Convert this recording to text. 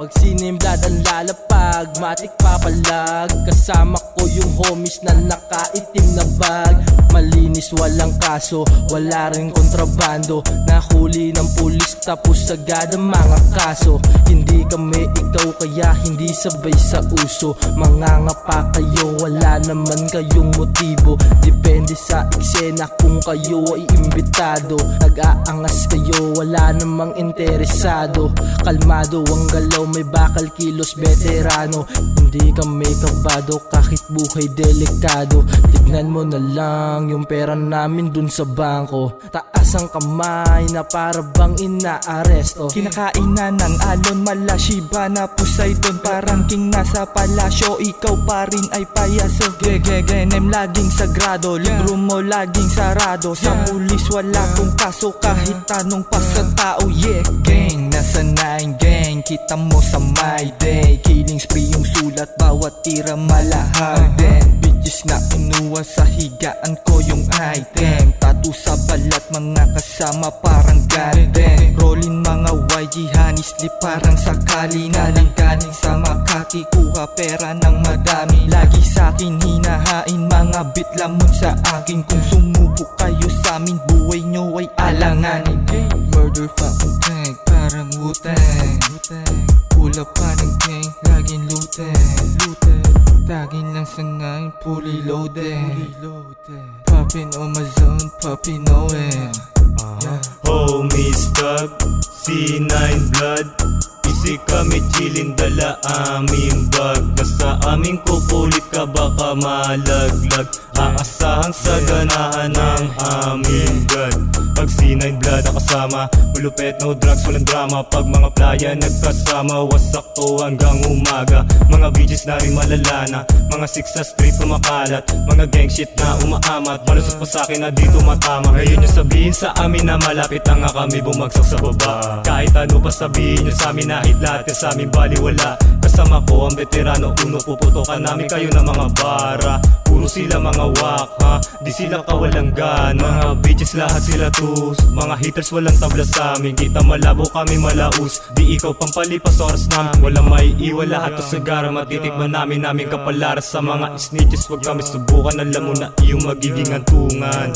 Pag sinimblad ang lalapag, matik papalag. Kasama ko yung homies na nakaitim na bag. Malinis walang kaso, wala rin kontrabando. Nahuli ng pulis tapos agad ang mga kaso. Hindi kami ikaw kaya hindi sabay sa uso. Mangangapa kayo, wala naman kayong motibo. Depende sa eksena kung kayo ay imbitado. Nag-aangas kayo, wala namang interesado. Kalmado ang galaw, may bakal kilos veterano. Hindi kami kabado kahit buhay delikado. Tignan mo na lang yung pera namin dun sa bangko. Taas ang kamay na para bang inaaresto. Kinakain na ng alon, mala Shiba na Poseidon. Parang king nasa palasyo, ikaw pa rin ay payaso. Gegegenem laging sagrado, libro mo laging sarado. Sa pulis wala kong kaso kahit tanong pa sa tao. Yeah, gang, nasa 9 gang, kita mo sa my day. Killing spree yung sulat, bawat tira malahag din. Bitches na inuwa sa higaan ko yung item. Tattoo sa balat, mga kasama parang garden. Rollin mga YG honestly parang sakali na lang galing sa Makati. Kuha pera ng madami, lagi sa'kin hinahain mga bit lamon sa akin. Kung sumubok kayo sa'min, buhay nyo ay alanganin. Murder fucking tank, parang Wu-Tang. Pula pa ng gang, laging looted. Tagin lang sa 9, fully loaded. Poppin' on my zone, poppin' OM. Homies thug, C9 blood. Easy kami chillin, dala aming bag. Nasa aming kukulit ka baka malaglag. Aasahang sa ganahan ng aming god. Pag C9 blood ang kasama, malupet no drugs, walang drama. Pag mga playa nagkasama, wasak to hanggang umaga. Mga bitches na rin malalana, mga 6 sa street kumakalat. Mga gang shit na umaamat, malusot pa sa'kin na dito matama. Ngayon nyo sabihin sa amin na malapit na nga kami bumagsak sa baba. Kahit ano pa sabihin nyo sa amin, nahit lahat sa amin baliwala. Kasama ko ang veterano, uno puputokan namin kayo ng mga bara. Puro sila mga wak ha, di sila kawalang gan. Mga bitches lahat sila tus, mga haters walang tabla sa amin. Kita malabo kami malaus, di ikaw pampalipas oras namin. Walang maiiwan lahat to sagara, matitikman namin kapalaras. Sa mga snitches wag kami subukan, alam mo na iyong magiging antungan.